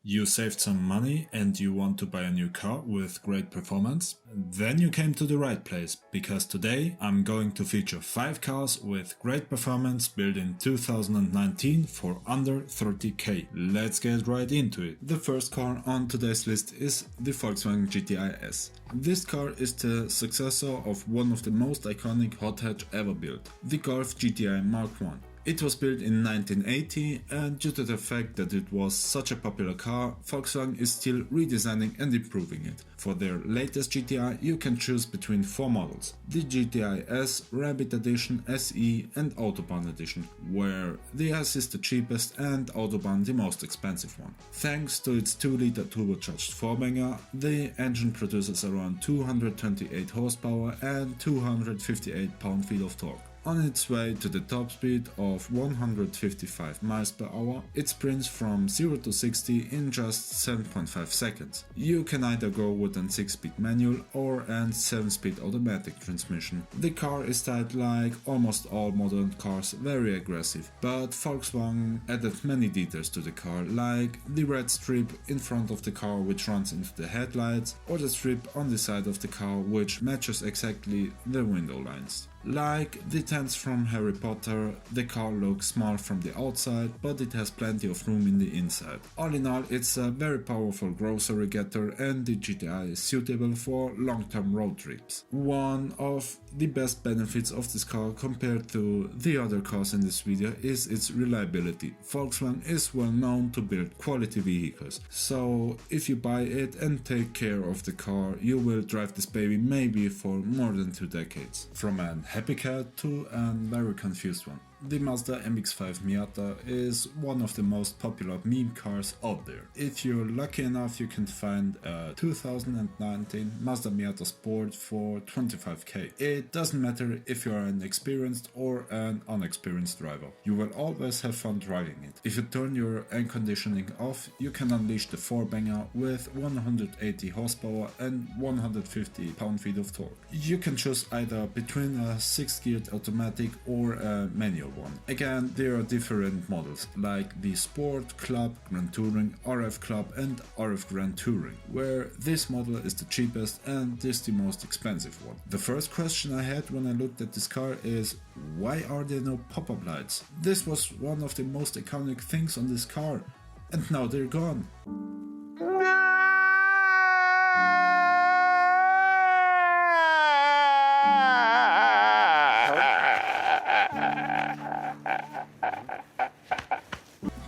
You saved some money and you want to buy a new car with great performance? Then you came to the right place, because today I'm going to feature 5 cars with great performance built in 2019 for under 30k. Let's get right into it. The first car on today's list is the Volkswagen GTI S. This car is the successor of one of the most iconic hot hatch ever built, the Golf GTI Mark I. It was built in 1980, and due to the fact that it was such a popular car, Volkswagen is still redesigning and improving it. For their latest GTI you can choose between 4 models: the GTI S, Rabbit Edition, SE and Autobahn Edition, where the S is the cheapest and Autobahn the most expensive one. Thanks to its 2-liter turbocharged 4-banger, the engine produces around 228 horsepower and 258 pound-feet of torque. On its way to the top speed of 155 miles per hour, it sprints from 0 to 60 in just 7.5 seconds. You can either go with an 6-speed manual or an 7-speed automatic transmission. The car is styled like almost all modern cars, very aggressive, but Volkswagen added many details to the car, like the red strip in front of the car which runs into the headlights, or the strip on the side of the car which matches exactly the window lines. Like the tents from Harry Potter, the car looks small from the outside, but it has plenty of room in the inside. All in all, it's a very powerful grocery getter, and the GTI is suitable for long-term road trips. One of the best benefits of this car compared to the other cars in this video is its reliability. Volkswagen is well known to build quality vehicles, so if you buy it and take care of the car, you will drive this baby maybe for more than 2 decades. From an happy cat to a very confused one. The Mazda MX-5 Miata is one of the most popular meme cars out there. If you're lucky enough, you can find a 2019 Mazda Miata Sport for 25k. It doesn't matter if you're an experienced or an unexperienced driver. You will always have fun driving it. If you turn your air conditioning off, you can unleash the 4-banger with 180 horsepower and 150 pound-feet of torque. You can choose either between a 6-geared automatic or a manual one. Again, there are different models like the Sport, Club, Grand Touring, RF Club and RF Grand Touring, where this model is the cheapest and this the most expensive one. The first question I had when I looked at this car is, why are there no pop-up lights? This was one of the most iconic things on this car, and now they're gone.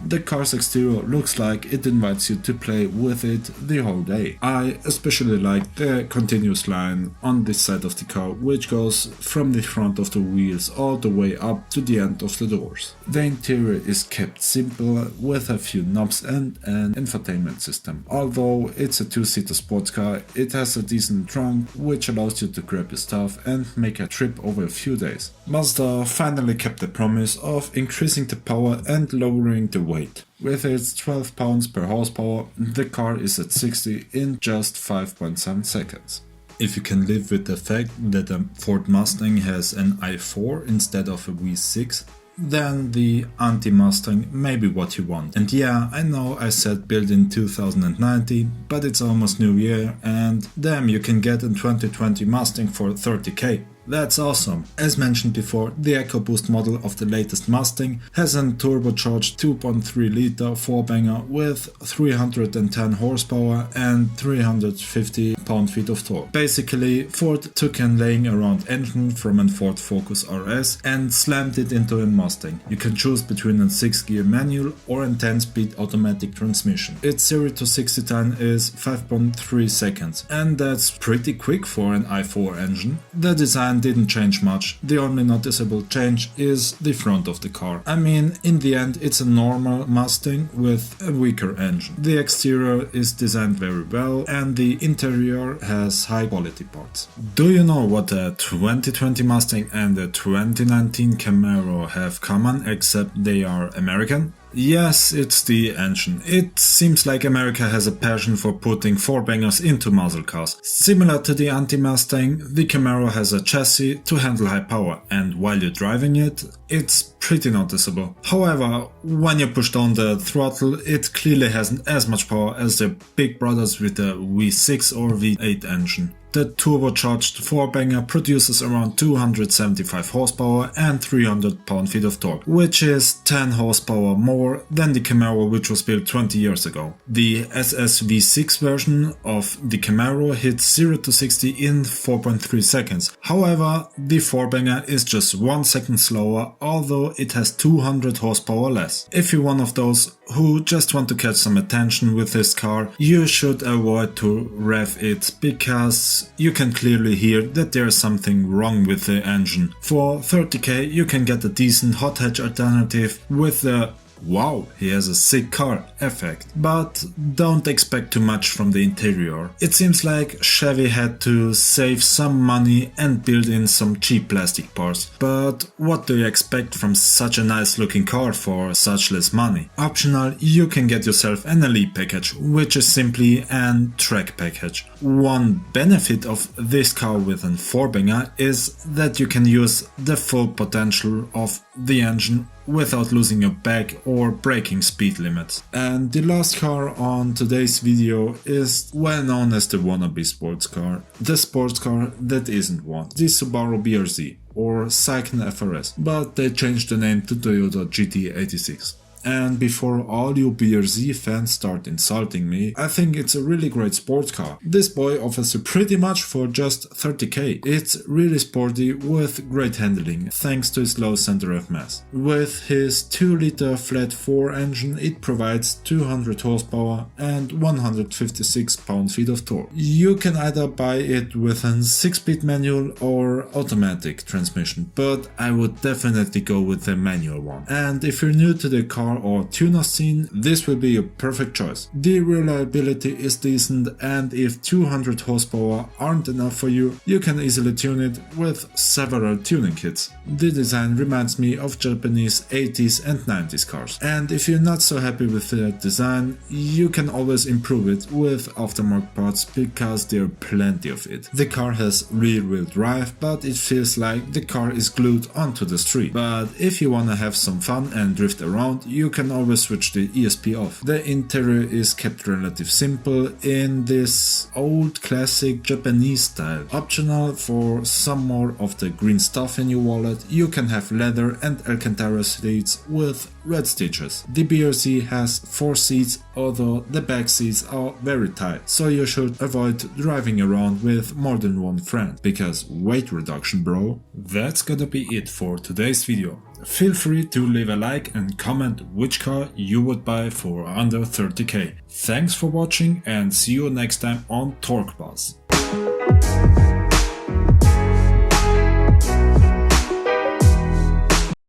The car's exterior looks like it invites you to play with it the whole day. I especially like the continuous line on this side of the car, which goes from the front of the wheels all the way up to the end of the doors. The interior is kept simple with a few knobs and an infotainment system. Although it's a 2-seater sports car, it has a decent trunk which allows you to grab your stuff and make a trip over a few days. Mazda finally kept the promise of increasing the power and lowering the weight. With its 12 pounds per horsepower, the car is at 60 in just 5.7 seconds. If you can live with the fact that a Ford Mustang has an i4 instead of a V6, then the anti-Mustang may be what you want. And yeah, I know I said built in 2019, but it's almost New Year, and damn, you can get a 2020 Mustang for 30k. That's awesome. As mentioned before, the EcoBoost model of the latest Mustang has a turbocharged 2.3-liter 4-banger with 310 horsepower and 350 pound-feet of torque. Basically, Ford took a laying around engine from a Ford Focus RS and slammed it into a Mustang. You can choose between a 6-gear manual or a 10-speed automatic transmission. Its 0 to 60 time is 5.3 seconds, and that's pretty quick for an i4 engine. The design didn't change much. The only noticeable change is the front of the car. I mean, in the end it's a normal Mustang with a weaker engine. The exterior is designed very well and the interior has high quality parts. Do you know what a 2020 Mustang and a 2019 Camaro have common except they are American? Yes, it's the engine. It seems like America has a passion for putting four-bangers into muscle cars. Similar to the anti-Mustang, the Camaro has a chassis to handle high power, and while you're driving it, it's pretty noticeable. However, when you push down the throttle, it clearly hasn't as much power as the big brothers with the V6 or V8 engine. The turbocharged four-banger produces around 275 horsepower and 300 pound-feet of torque, which is 10 horsepower more than the Camaro, which was built 20 years ago. The SSV6 version of the Camaro hits 0 to 60 in 4.3 seconds. However, the four-banger is just 1 second slower, although it has 200 horsepower less. If you're one of those who just want to catch some attention with this car, you should avoid to rev it, because you can clearly hear that there's something wrong with the engine. For 30k you can get a decent hot hatch alternative with the "wow, he has a sick car" effect, but don't expect too much from the interior. It seems like Chevy had to save some money and build in some cheap plastic parts, but what do you expect from such a nice looking car for such less money? Optional, you can get yourself an Elite package, which is simply an track package. One benefit of this car with a four-banger is that you can use the full potential of the engine without losing your back or breaking speed limits. And the last car on today's video is well known as the wannabe sports car. The sports car that isn't one. The Subaru BRZ or Saiken FRS, but they changed the name to Toyota GT86. And before all you BRZ fans start insulting me, I think it's a really great sports car. This boy offers you pretty much for just 30k. It's really sporty with great handling, thanks to its low center of mass. With his 2-liter flat 4 engine, it provides 200 horsepower and 156 pound-feet of torque. You can either buy it with a 6-speed manual or automatic transmission, but I would definitely go with the manual one. And if you're new to the car or tuner scene, this will be a perfect choice. The reliability is decent, and if 200 horsepower aren't enough for you, you can easily tune it with several tuning kits. The design reminds me of Japanese 80s and 90s cars. And if you're not so happy with the design, you can always improve it with aftermarket parts, because there are plenty of it. The car has rear-wheel drive, but it feels like the car is glued onto the street. But if you wanna have some fun and drift around, you can always switch the ESP off. The interior is kept relatively simple in this old classic Japanese style. Optional, for some more of the green stuff in your wallet, you can have leather and Alcantara seats with red stitches. The BRZ has 4 seats, although the back seats are very tight, so you should avoid driving around with more than one friend, because weight reduction, bro. That's gonna be it for today's video. Feel free to leave a like and comment which car you would buy for under 30k. Thanks for watching and see you next time on Torque Buzz.